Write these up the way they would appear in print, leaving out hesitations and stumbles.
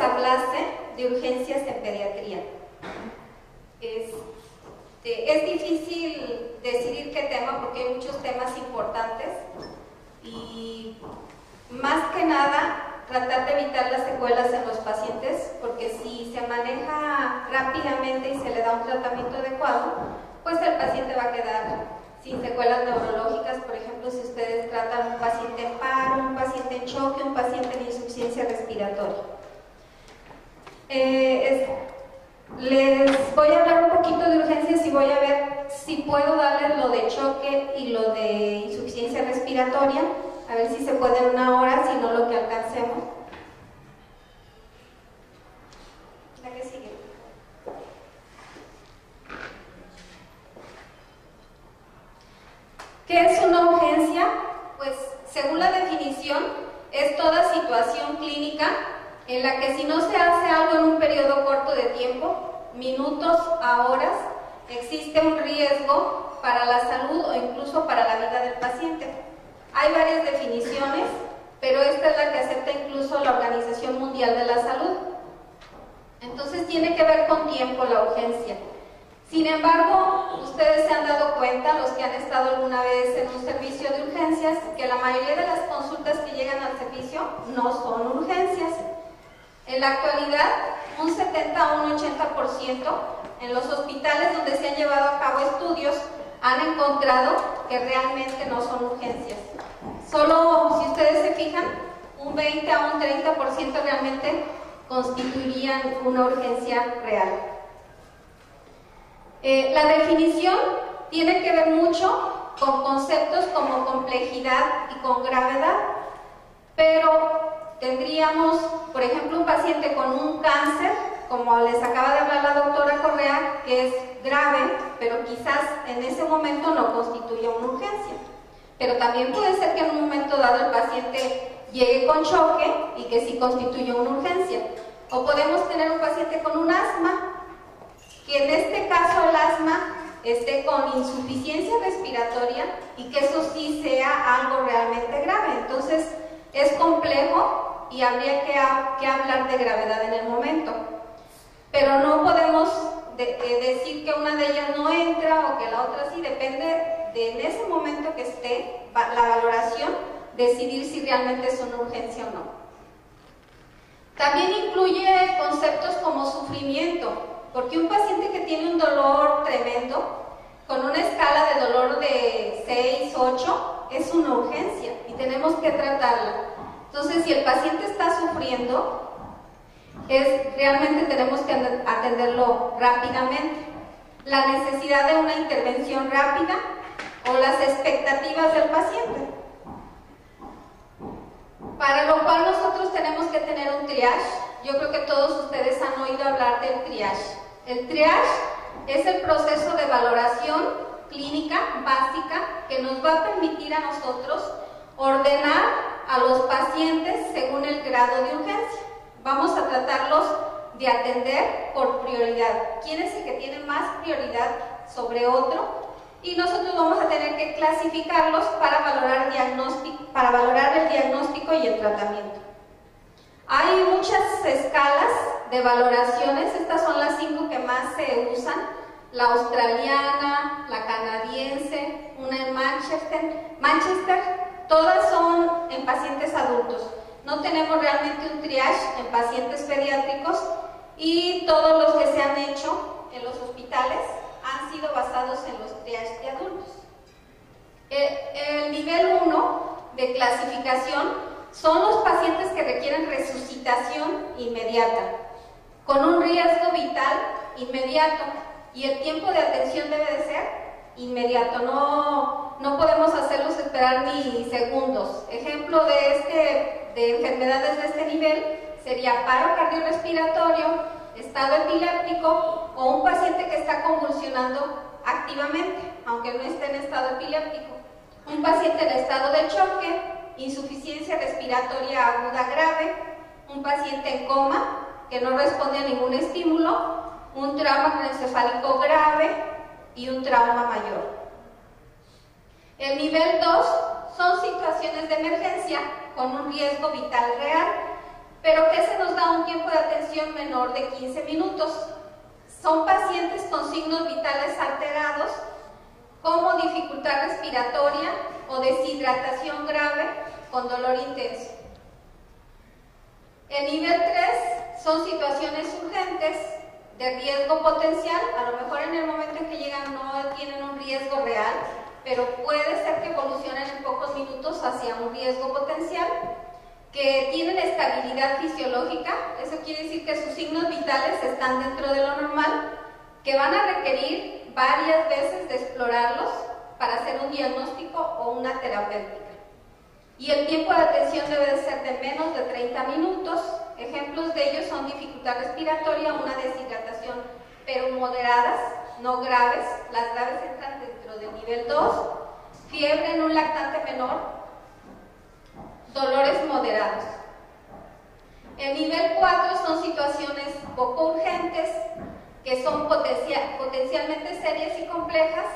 hablase de urgencias en pediatría. Es difícil decidir qué tema porque hay muchos temas importantes y más que nada tratar de evitar las secuelas en los pacientes, porque si se maneja rápidamente y se le da un tratamiento adecuado, pues el paciente va a quedar sin secuelas neurológicas. Por ejemplo, si ustedes tratan un paciente en paro, un paciente en choque, un paciente en insuficiencia respiratoria. Les voy a hablar un poquito de urgencias y voy a ver si puedo darles lo de choque y lo de insuficiencia respiratoria, a ver si se puede en una hora, si no lo que alcancemos. La que sigue. ¿Qué es una urgencia? Pues según la definición, es toda situación clínica en la que si no se hace algo en un periodo corto de tiempo, minutos a horas, existe un riesgo para la salud o incluso para la vida del paciente. Hay varias definiciones, pero esta es la que acepta incluso la Organización Mundial de la Salud. Entonces tiene que ver con tiempo la urgencia. Sin embargo, ustedes se han dado cuenta, los que han estado alguna vez en un servicio de urgencias, que la mayoría de las consultas que llegan al servicio no son urgencias. En la actualidad, un 70 a un 80% en los hospitales donde se han llevado a cabo estudios han encontrado que realmente no son urgencias. Solo, si ustedes se fijan, un 20 a un 30% realmente constituirían una urgencia real. La definición tiene que ver mucho con conceptos como complejidad y con gravedad, pero tendríamos, por ejemplo, un paciente con un cáncer, como les acaba de hablar la doctora Correa, que es grave, pero quizás en ese momento no constituya una urgencia. Pero también puede ser que en un momento dado el paciente llegue con choque y que sí constituya una urgencia. O podemos tener un paciente con un asma, que en este caso el asma esté con insuficiencia respiratoria y que eso sí sea algo realmente grave. Entonces es complejo y habría que hablar de gravedad en el momento, pero no podemos decir que una de ellas no entra o que la otra sí. Depende de en ese momento que esté la valoración, decidir si realmente es una urgencia o no. También incluye conceptos como sufrimiento, porque un paciente que tiene un dolor tremendo, con una escala de dolor de 6, 8, es una urgencia y tenemos que tratarla. Entonces, si el paciente está sufriendo, realmente tenemos que atenderlo rápidamente. La necesidad de una intervención rápida o las expectativas del paciente. Para lo cual nosotros tenemos que tener un triage. Yo creo que todos ustedes han oído hablar del triage. El triage es el proceso de valoración clínica básica que nos va a permitir a nosotros ordenar a los pacientes según el grado de urgencia. Vamos a tratarlos de atender por prioridad. ¿Quién es el que tiene más prioridad sobre otro? Y nosotros vamos a tener que clasificarlos para valorar el diagnóstico y el tratamiento. Hay muchas escalas de valoraciones, estas son las 5 que más se usan: la australiana, la canadiense, una en Manchester, todas son en pacientes adultos. No tenemos realmente un triage en pacientes pediátricos y todos los que se han hecho en los hospitales han sido basados en los triages de adultos. El nivel 1 de clasificación son los pacientes que requieren resucitación inmediata, con un riesgo vital inmediato, y el tiempo de atención debe de ser inmediato, no podemos hacerlos esperar ni segundos. Ejemplo de enfermedades de este nivel sería paro cardiorrespiratorio, estado epiléptico o un paciente que está convulsionando activamente, aunque no esté en estado epiléptico, un paciente en estado de choque, insuficiencia respiratoria aguda grave, un paciente en coma que no responde a ningún estímulo, un trauma craneoencefálico grave y un trauma mayor. El nivel 2 son situaciones de emergencia con un riesgo vital real. pero que se nos da un tiempo de atención menor de 15 minutos. Son pacientes con signos vitales alterados, como dificultad respiratoria o deshidratación grave con dolor intenso. El nivel 3 son situaciones urgentes de riesgo potencial. A lo mejor en el momento en que llegan no tienen un riesgo real, pero puede ser que evolucionen en pocos minutos hacia un riesgo potencial, que tienen estabilidad fisiológica. Eso quiere decir que sus signos vitales están dentro de lo normal, que van a requerir varias veces de explorarlos para hacer un diagnóstico o una terapéutica. Y el tiempo de atención debe de ser de menos de 30 minutos. Ejemplos de ellos son dificultad respiratoria, una deshidratación, pero moderadas, no graves. Las graves entran dentro del nivel 2, fiebre en un lactante menor, dolores moderados. El nivel 4 son situaciones poco urgentes, que son potencialmente serias y complejas,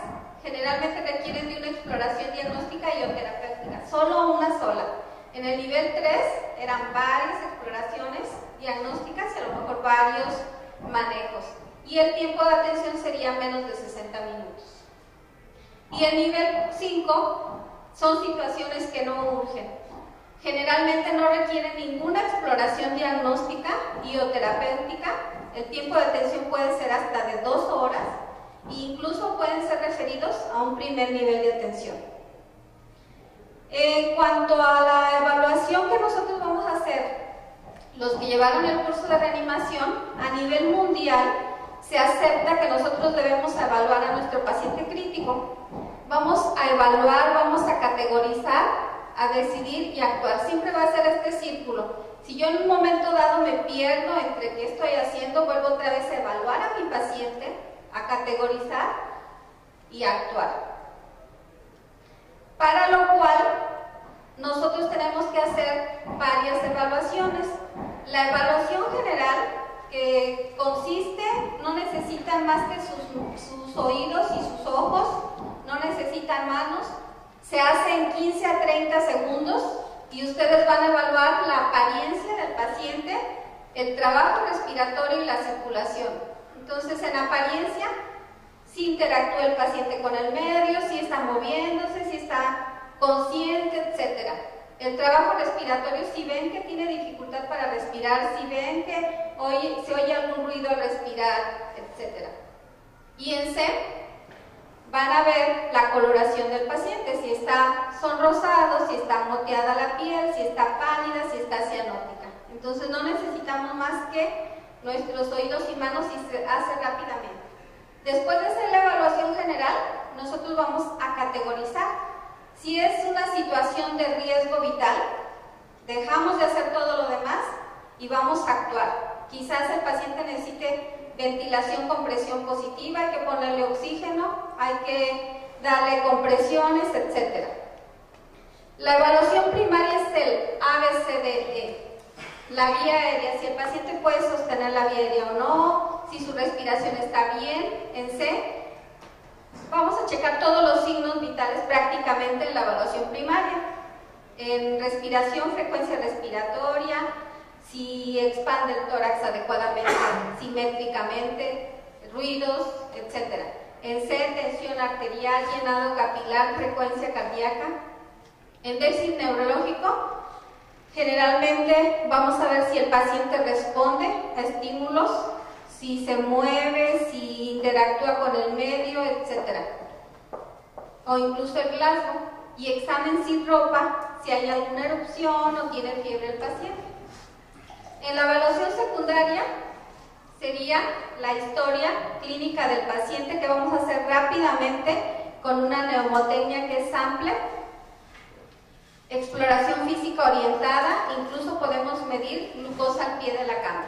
generalmente requieren de una exploración diagnóstica y o terapéutica, solo una sola. En el nivel 3 eran varias exploraciones diagnósticas y a lo mejor varios manejos. Y el tiempo de atención sería menos de 60 minutos. Y el nivel 5 son situaciones que no urgen. Generalmente no requieren ninguna exploración diagnóstica y o terapéutica. El tiempo de atención puede ser hasta de 2 horas e incluso pueden ser referidos a un primer nivel de atención. En cuanto a la evaluación que nosotros vamos a hacer, los que llevaron el curso de reanimación, a nivel mundial se acepta que nosotros debemos evaluar a nuestro paciente crítico. Vamos a evaluar, vamos a categorizar, a decidir y actuar. Siempre va a ser este círculo. Si yo en un momento dado me pierdo entre qué estoy haciendo, vuelvo otra vez a evaluar a mi paciente, a categorizar y a actuar. Para lo cual, nosotros tenemos que hacer varias evaluaciones. La evaluación general, que consiste, no necesitan más que sus oídos y sus ojos, no necesitan manos, se hace en 15 a 30 segundos y ustedes van a evaluar la apariencia del paciente, el trabajo respiratorio y la circulación. Entonces, en apariencia, si interactúa el paciente con el medio, si está moviéndose, si está consciente, etc. El trabajo respiratorio, si ven que tiene dificultad para respirar, si ven que se oye algún ruido al respirar, etc. Y en C, van a ver la coloración del paciente, si está sonrosado, si está moteada la piel, si está pálida, si está cianótica. Entonces no necesitamos más que nuestros oídos y manos y se hace rápidamente. Después de hacer la evaluación general, nosotros vamos a categorizar. Si es una situación de riesgo vital, dejamos de hacer todo lo demás y vamos a actuar. Quizás el paciente necesite ventilación con presión positiva, hay que ponerle oxígeno, hay que darle compresiones, etc. La evaluación primaria es el ABCDE. La vía aérea, si el paciente puede sostener la vía aérea o no, si su respiración está bien. En C, vamos a checar todos los signos vitales prácticamente en la evaluación primaria. En respiración, frecuencia respiratoria, si expande el tórax adecuadamente, simétricamente, ruidos, etc. En C, tensión arterial, llenado capilar, frecuencia cardíaca. En déficit neurológico, generalmente vamos a ver si el paciente responde a estímulos, si se mueve, si interactúa con el medio, etc. O incluso el Glasgow. Y examen sin ropa, si hay alguna erupción o tiene fiebre el paciente. En la evaluación secundaria sería la historia clínica del paciente, que vamos a hacer rápidamente con una neumotecnia que es sample. Exploración física orientada, incluso podemos medir glucosa al pie de la cama.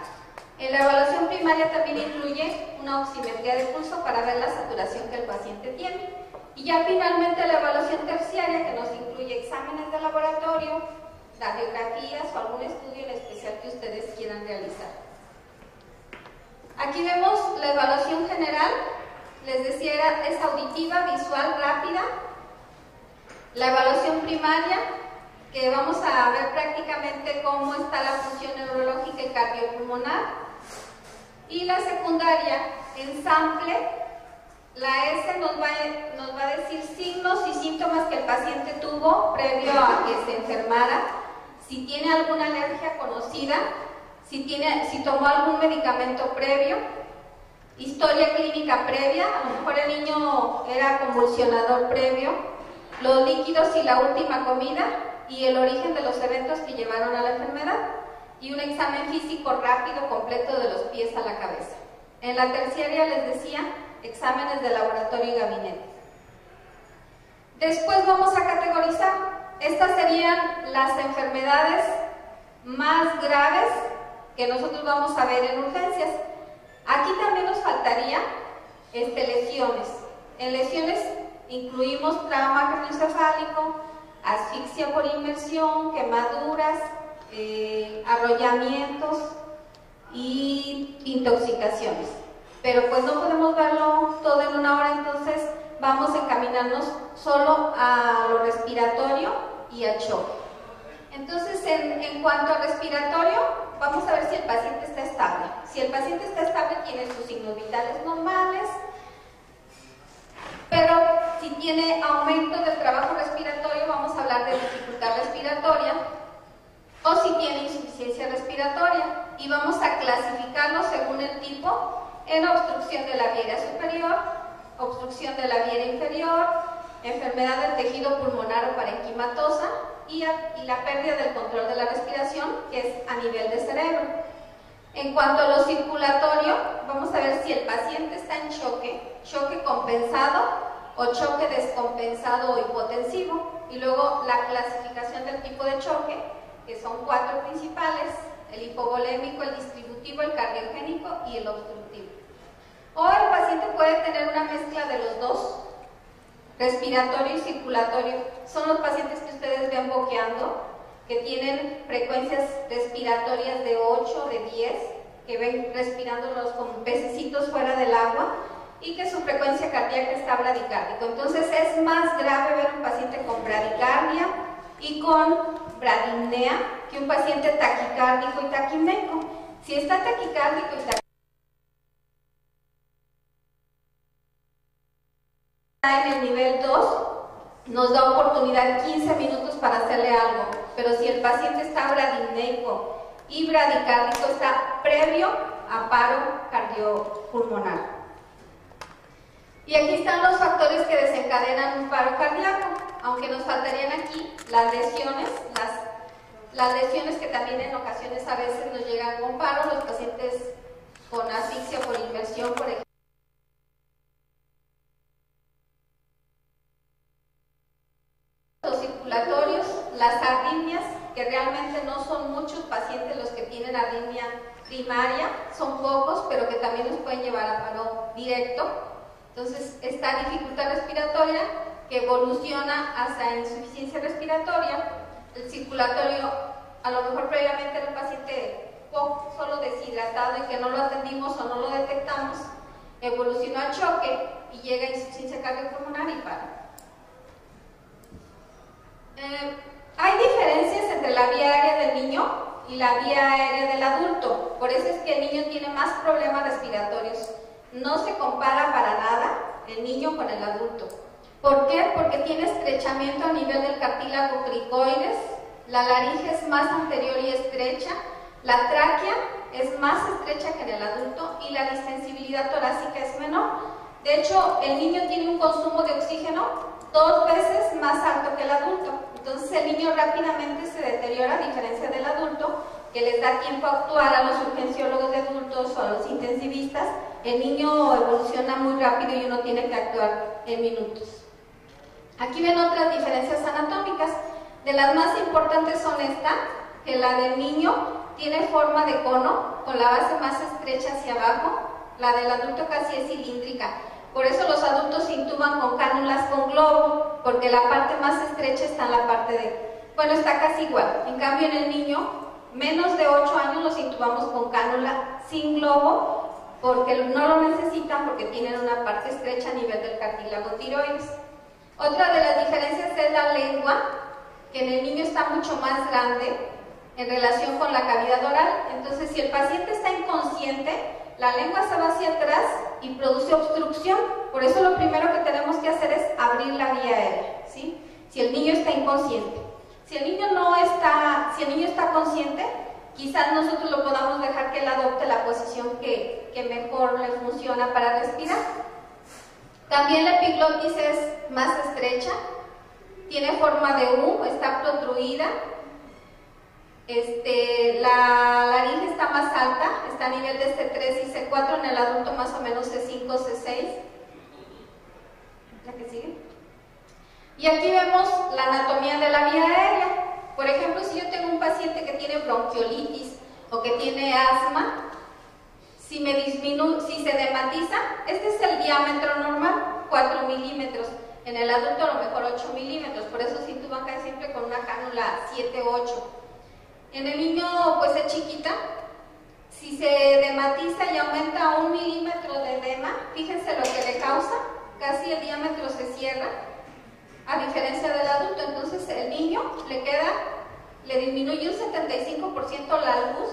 En la evaluación primaria también incluye una oximetría de pulso para ver la saturación que el paciente tiene. Y ya finalmente la evaluación terciaria, que nos incluye exámenes de laboratorio, radiografías o algún estudio en especial que ustedes quieran realizar. Aquí vemos la evaluación general, les decía, es auditiva, visual, rápida. La evaluación primaria que vamos a ver prácticamente cómo está la función neurológica y cardiopulmonar. Y la secundaria, ensamble, la S nos va a decir signos y síntomas que el paciente tuvo previo a que se enfermara, si tiene alguna alergia conocida, si tomó algún medicamento previo, historia clínica previa, a lo mejor el niño era convulsionador previo, los líquidos y la última comida, y el origen de los eventos que llevaron a la enfermedad, y un examen físico rápido completo de los pies a la cabeza. En la terciaria les decía, exámenes de laboratorio y gabinete. Después vamos a categorizar. Estas serían las enfermedades más graves que nosotros vamos a ver en urgencias. Aquí también nos faltaría lesiones. En lesiones incluimos trauma craneoencefálico, asfixia por inmersión, quemaduras, arrollamientos y intoxicaciones. Pero pues no podemos verlo todo en una hora, entonces vamos a encaminarnos solo a lo respiratorio y a choque. Entonces, en cuanto a respiratorio, vamos a ver si el paciente está estable. Si el paciente está estable, tiene sus signos vitales normales, pero si tiene aumento del trabajo respiratorio, vamos a hablar de dificultad respiratoria, o si tiene insuficiencia respiratoria, y vamos a clasificarlo según el tipo en obstrucción de la vía aérea superior, obstrucción de la vía aérea inferior, enfermedad del tejido pulmonar o parenquimatosa y la pérdida del control de la respiración, que es a nivel de cerebro. En cuanto a lo circulatorio, vamos a ver si el paciente está en choque compensado o choque descompensado o hipotensivo, y luego la clasificación del tipo de choque, que son 4 principales: el hipovolémico, el distributivo, el cardiogénico y el obstructivo. O el paciente puede tener una mezcla de los dos, respiratorio y circulatorio. Son los pacientes que ustedes ven boqueando, que tienen frecuencias respiratorias de 8, de 10, que ven respirándolos como pececitos fuera del agua, y que su frecuencia cardíaca está bradicárdico. Entonces es más grave ver un paciente con bradicardia y con bradipnea que un paciente taquicárdico y taquimeico. Si está taquicárdico y taquimeico en el nivel 2, nos da oportunidad 15 minutos para hacerle algo, pero si el paciente está bradipneico y bradicárdico, está previo a paro cardiopulmonar. Y aquí están los factores que desencadenan un paro cardíaco, aunque nos faltarían aquí las lesiones, las lesiones que también en ocasiones a veces nos llegan con paro, los pacientes con asfixia por inmersión, por ejemplo. Los circulatorios, las arritmias, que realmente no son muchos pacientes los que tienen arritmia primaria, son pocos, pero que también nos pueden llevar a paro directo. Entonces, esta dificultad respiratoria que evoluciona hacia insuficiencia respiratoria, el circulatorio, a lo mejor previamente era un paciente solo deshidratado y que no lo atendimos o no lo detectamos, evolucionó al choque y llega a insuficiencia cardiopulmonar y para. Hay diferencias entre la vía aérea del niño y la vía aérea del adulto, por eso es que el niño tiene más problemas respiratorios. No se compara para nada el niño con el adulto. ¿Por qué? Porque tiene estrechamiento a nivel del cartílago cricoides, la laringe es más anterior y estrecha, la tráquea es más estrecha que en el adulto y la distensibilidad torácica es menor. De hecho, el niño tiene un consumo de oxígeno 2 veces más alto que el adulto. Entonces el niño rápidamente se deteriora, a diferencia del adulto, que les da tiempo a actuar a los urgenciólogos de adultos o a los intensivistas. El niño evoluciona muy rápido y uno tiene que actuar en minutos. Aquí ven otras diferencias anatómicas. De las más importantes son esta, que la del niño tiene forma de cono, con la base más estrecha hacia abajo. La del adulto casi es cilíndrica. Por eso los adultos se intuban con cánulas con globo, porque la parte más estrecha está en la parte de... Bueno, está casi igual. En cambio, en el niño, menos de 8 años los intubamos con cánula sin globo, porque no lo necesitan, porque tienen una parte estrecha a nivel del cartílago tiroides. Otra de las diferencias es la lengua. que en el niño está mucho más grande en relación con la cavidad oral. Entonces, si el paciente está inconsciente, la lengua se va hacia atrás y produce obstrucción. Por eso lo primero que tenemos que hacer es abrir la vía aérea, ¿sí? Si el niño está inconsciente. Si el niño está consciente, quizás nosotros lo podamos dejar que él adopte la posición que mejor le funciona para respirar. También la epiglotis es más estrecha, tiene forma de U, está protruida. La laringe está más alta, está a nivel de C3 y C4, en el adulto más o menos C5, C6. ¿La que sigue? Y aquí vemos la anatomía de la vía aérea. Por ejemplo, si yo tengo un paciente que tiene bronquiolitis o que tiene asma, si se dematiza, este es el diámetro normal, 4 milímetros. En el adulto a lo mejor 8 milímetros, por eso se intuban casi siempre con una cánula 7, 8. En el niño pues es chiquita, si se dematiza y aumenta a 1 milímetro de edema, fíjense lo que le causa, casi el diámetro se cierra, a diferencia del adulto. Entonces el niño le disminuye un 75% la luz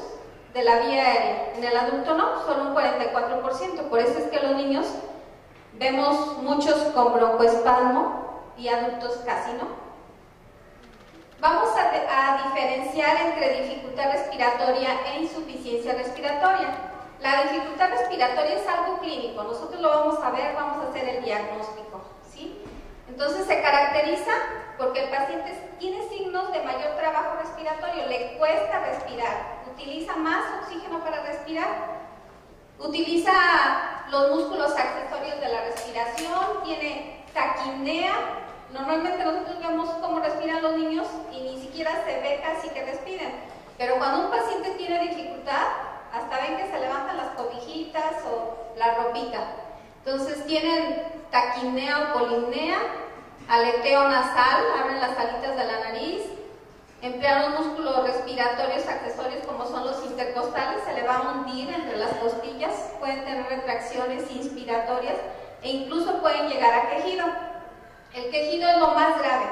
de la vía aérea, en el adulto no, solo un 44%, por eso es que los niños vemos muchos con broncoespasmo y adultos casi no. Vamos a diferenciar entre dificultad respiratoria e insuficiencia respiratoria. La dificultad respiratoria es algo clínico, nosotros lo vamos a ver, vamos a hacer el diagnóstico, ¿sí? Entonces se caracteriza porque el paciente tiene signos de mayor trabajo respiratorio, le cuesta respirar, utiliza más oxígeno para respirar, utiliza los músculos accesorios de la respiración, tiene taquipnea. Normalmente nosotros vemos cómo respiran los niños y ni siquiera se ve casi que respiren, pero cuando un paciente tiene dificultad, hasta ven que se levantan las cobijitas o la ropita. Entonces tienen taquipnea o polipnea, aleteo nasal, abren las alitas de la nariz, emplean los músculos respiratorios accesorios como son los intercostales, se le va a hundir entre las costillas, pueden tener retracciones inspiratorias e incluso pueden llegar a quejido. El quejido es lo más grave,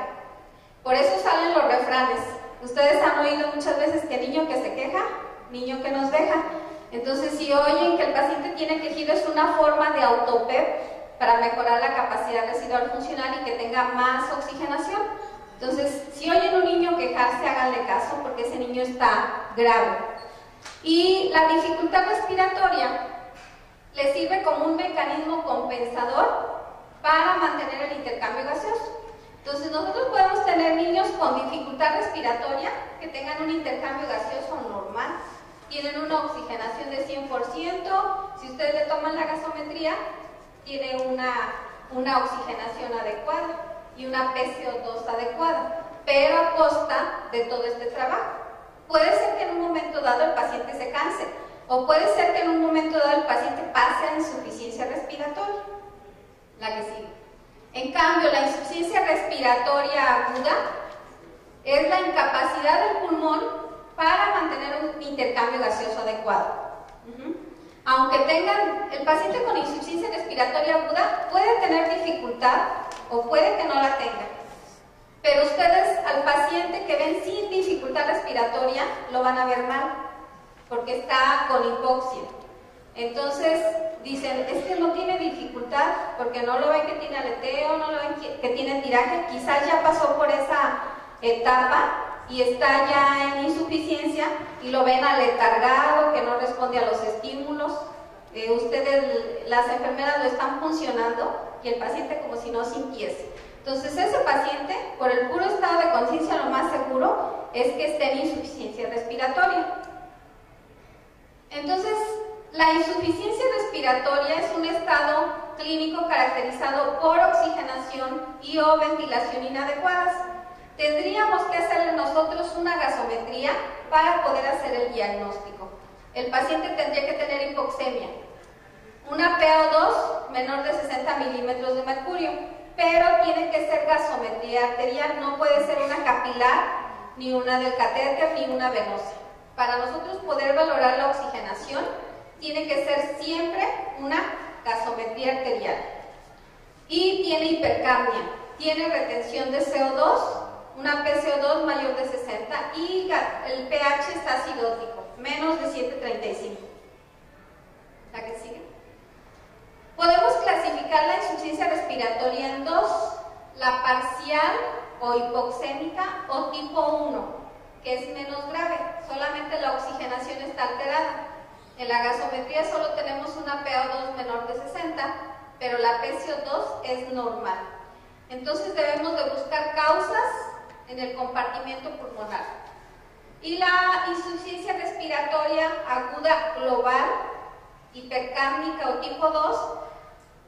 por eso salen los refranes. Ustedes han oído muchas veces que niño que se queja, niño que nos deja. Entonces, si oyen que el paciente tiene quejido, es una forma de autopep para mejorar la capacidad residual funcional y que tenga más oxigenación. Entonces, si oyen un niño quejarse, háganle caso porque ese niño está grave. Y la dificultad respiratoria le sirve como un mecanismo compensador para mantener el intercambio gaseoso. Entonces nosotros podemos tener niños con dificultad respiratoria que tengan un intercambio gaseoso normal, tienen una oxigenación de 100%, si ustedes le toman la gasometría, tiene una oxigenación adecuada y una PCO2 adecuada, pero a costa de todo este trabajo. Puede ser que en un momento dado el paciente se canse, o puede ser que en un momento dado el paciente pase a insuficiencia respiratoria. La que sigue. En cambio, la insuficiencia respiratoria aguda es la incapacidad del pulmón para mantener un intercambio gaseoso adecuado. Aunque tengan, el paciente con insuficiencia respiratoria aguda puede tener dificultad o puede que no la tenga. Pero ustedes al paciente que ven sin dificultad respiratoria lo van a ver mal, porque está con hipoxia. Entonces dicen, es que no tiene dificultad porque no lo ven que tiene aleteo, no lo ven que tiene tiraje, quizás ya pasó por esa etapa y está ya en insuficiencia y lo ven aletargado, que no responde a los estímulos. Ustedes, las enfermeras, lo están funcionando y el paciente como si no sintiese. Entonces ese paciente, por el puro estado de conciencia, lo más seguro es que esté en insuficiencia respiratoria. Entonces, la insuficiencia respiratoria es un estado clínico caracterizado por oxigenación y o ventilación inadecuadas. Tendríamos que hacerle nosotros una gasometría para poder hacer el diagnóstico. El paciente tendría que tener hipoxemia, una PaO2 menor de 60 milímetros de mercurio, pero tiene que ser gasometría arterial, no puede ser una capilar, ni una del catéter, ni una venosa. Para nosotros poder valorar la oxigenación, tiene que ser siempre una gasometría arterial. Y tiene hipercapnia, tiene retención de CO2 una PCO2 mayor de 60 y el pH está acidótico, menos de 7.35. ¿La que sigue? Podemos clasificar la insuficiencia respiratoria en dos, la parcial o hipoxémica o tipo 1, que es menos grave, solamente la oxigenación está alterada. En la gasometría solo tenemos una PaO2 menor de 60, pero la PCO2 es normal. Entonces debemos de buscar causas en el compartimiento pulmonar. Y la insuficiencia respiratoria aguda global, hipercárnica o tipo 2,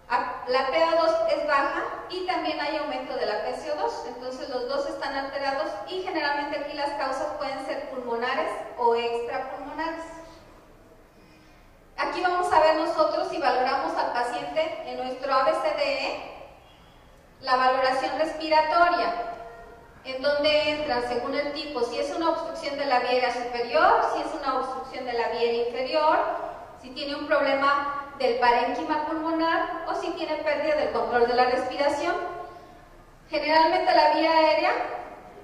la PaO2 es baja y también hay aumento de la PCO2, entonces los dos están alterados y generalmente aquí las causas pueden ser pulmonares o extrapulmonares. Aquí vamos a ver nosotros si valoramos al paciente en nuestro ABCDE la valoración respiratoria, en donde entra según el tipo, si es una obstrucción de la vía aérea superior, si es una obstrucción de la vía aérea inferior, si tiene un problema del parénquima pulmonar o si tiene pérdida del control de la respiración. Generalmente la vía aérea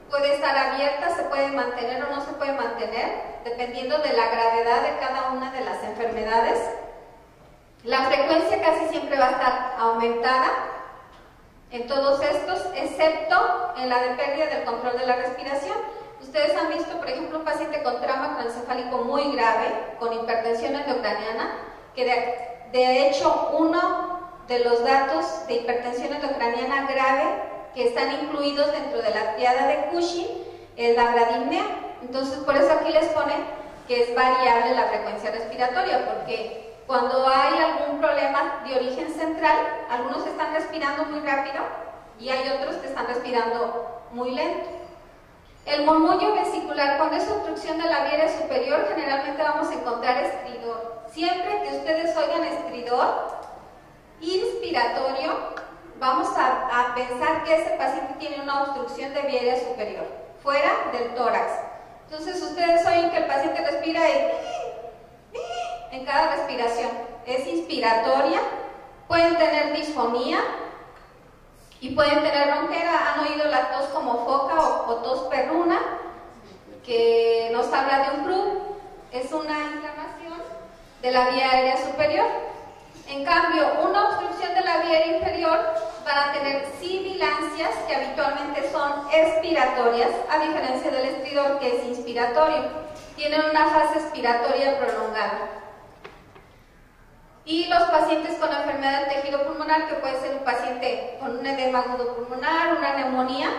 puede estar abierta, se puede mantener o no se puede mantener, dependiendo de la gravedad de cada una de las enfermedades. La frecuencia casi siempre va a estar aumentada en todos estos, excepto en la de pérdida del control de la respiración. Ustedes han visto, por ejemplo, un paciente con trauma craneoencefálico muy grave, con hipertensión endocraniana, que de hecho uno de los datos de hipertensión endocraniana grave que están incluidos dentro de la triada de Cushing es la bradipnea. Entonces, por eso aquí les pone que es variable la frecuencia respiratoria, porque cuando hay algún problema de origen central, algunos están respirando muy rápido y hay otros que están respirando muy lento. El murmullo vesicular, cuando es obstrucción de la vía aérea superior, generalmente vamos a encontrar estridor. Siempre que ustedes oigan estridor inspiratorio, vamos a pensar que ese paciente tiene una obstrucción de vía aérea superior, fuera del tórax. Entonces ustedes oyen que el paciente respira en cada respiración. Es inspiratoria, pueden tener disfonía y pueden tener ronquera. Han oído la tos como foca o tos perruna, que nos habla de un croup, es una inflamación de la vía aérea superior. En cambio, una obstrucción de la vía aérea inferior van a tener sibilancias, que habitualmente son expiratorias, a diferencia del estridor, que es inspiratorio. Tienen una fase expiratoria prolongada. Y los pacientes con enfermedad del tejido pulmonar, que puede ser un paciente con un edema agudo pulmonar, una neumonía,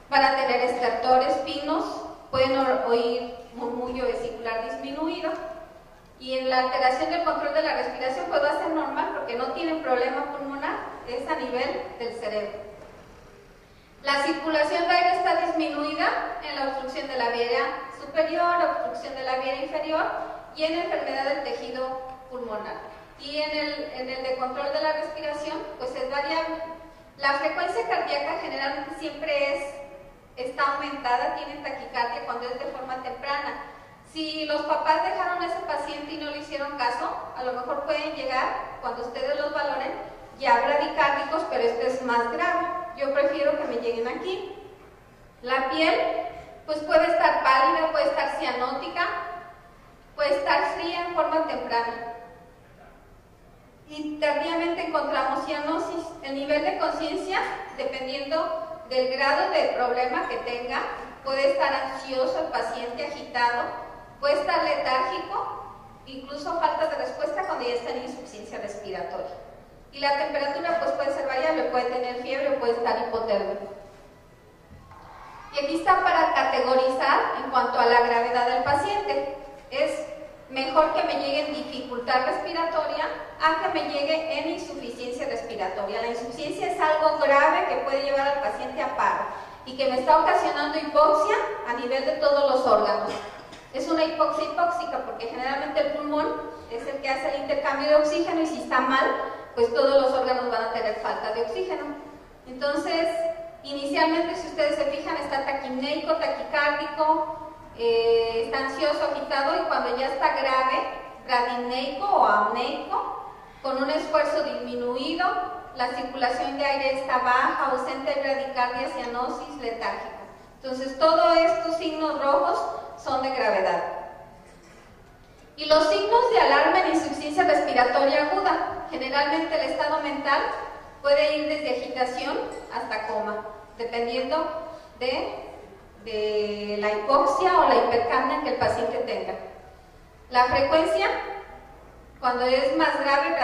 van a tener estertores finos, pueden oír murmullo vesicular disminuido. Y en la alteración del control de la respiración pues va a ser normal porque no tienen problema pulmonar, es a nivel del cerebro. La circulación de aire está disminuida en la obstrucción de la vía aérea superior, obstrucción de la vía aérea inferior y en enfermedad del tejido pulmonar. Y en el de control de la respiración pues es variable. La frecuencia cardíaca generalmente siempre está aumentada, tienen taquicardia cuando es de forma temprana. Si los papás dejaron a ese paciente y no le hicieron caso, a lo mejor pueden llegar, cuando ustedes los valoren, ya bradicárdicos, pero este es más grave. Yo prefiero que me lleguen aquí. La piel, pues puede estar pálida, puede estar cianótica, puede estar fría en forma temprana. Y tardíamente encontramos cianosis. El nivel de conciencia, dependiendo del grado de problema que tenga, puede estar ansioso el paciente, agitado, puede estar letárgico, incluso falta de respuesta cuando ya está en insuficiencia respiratoria. Y la temperatura pues puede ser variable, puede tener fiebre o puede estar hipotérmico. Y aquí está para categorizar en cuanto a la gravedad del paciente. Es mejor que me llegue en dificultad respiratoria a que me llegue en insuficiencia respiratoria. La insuficiencia es algo grave que puede llevar al paciente a paro y que me está ocasionando hipoxia a nivel de todos los órganos. Es una hipoxia hipóxica porque generalmente el pulmón es el que hace el intercambio de oxígeno y si está mal, pues todos los órganos van a tener falta de oxígeno. Entonces, inicialmente, si ustedes se fijan, está taquipneico, taquicárdico, está ansioso, agitado, y cuando ya está grave, bradipneico o apneico, con un esfuerzo disminuido, la circulación de aire está baja, ausente de bradicardia, cianosis, letárgica. Entonces, todos estos signos rojos son de gravedad. Y los signos de alarma en insuficiencia respiratoria aguda, generalmente el estado mental puede ir desde agitación hasta coma, dependiendo de la hipoxia o la hipercapnia que el paciente tenga. La frecuencia, cuando es más grave,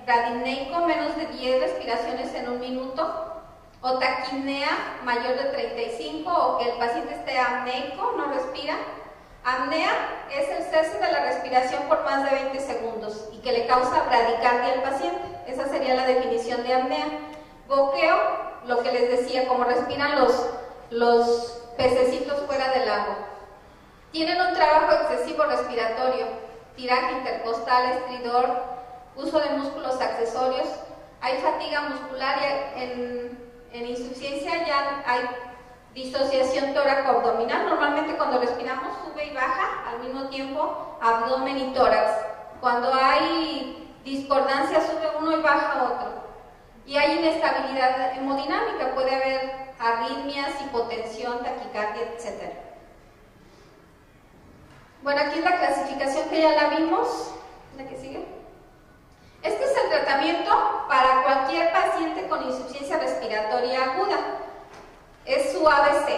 bradineico, menos de 10 respiraciones en un minuto, o taquipnea mayor de 35, o que el paciente esté apneico, no respira. Apnea es el cese de la respiración por más de 20 segundos y que le causa bradicardia al paciente. Esa sería la definición de apnea. Boqueo, lo que les decía, como respiran los pececitos fuera del agua. Tienen un trabajo excesivo respiratorio, tiraje intercostal, estridor, uso de músculos accesorios. Hay fatiga muscular y en insuficiencia ya hay disociación tóraco-abdominal. Normalmente cuando respiramos sube y baja al mismo tiempo abdomen y tórax. Cuando hay discordancia sube uno y baja otro. Y hay inestabilidad hemodinámica, puede haber arritmias, hipotensión, taquicardia, etc. Bueno, aquí es la clasificación que ya la vimos. ¿La que sigue? Este es el tratamiento para cualquier paciente con insuficiencia respiratoria aguda. Es su ABC.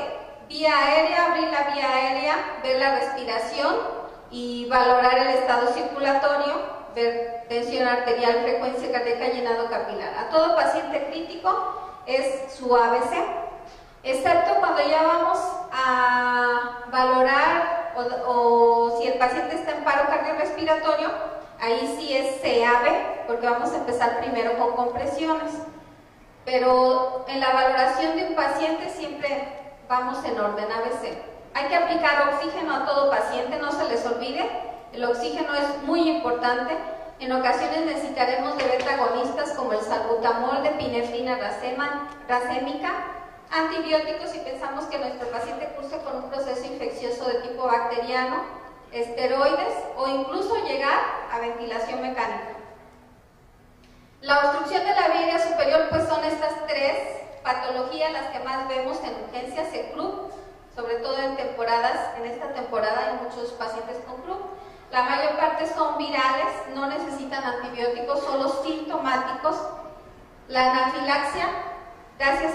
Vía aérea, abrir la vía aérea, ver la respiración y valorar el estado circulatorio, ver tensión arterial, frecuencia cardíaca, llenado capilar. A todo paciente crítico es su ABC, excepto cuando ya vamos a valorar o si el paciente está en paro cardiorrespiratorio, ahí sí es CAB, porque vamos a empezar primero con compresiones. Pero en la valoración de un paciente siempre vamos en orden ABC. Hay que aplicar oxígeno a todo paciente, no se les olvide. El oxígeno es muy importante. En ocasiones necesitaremos de beta-agonistas como el salbutamol, de epinefrina racémica, antibióticos si pensamos que nuestro paciente curse con un proceso infeccioso de tipo bacteriano, esteroides o incluso llegar a ventilación mecánica. La obstrucción de la vía aérea superior pues son estas tres patologías las que más vemos en urgencias, el CRUP, sobre todo en esta temporada hay muchos pacientes con CRUP. La mayor parte son virales, no necesitan antibióticos, solo sintomáticos. La anafilaxia, gracias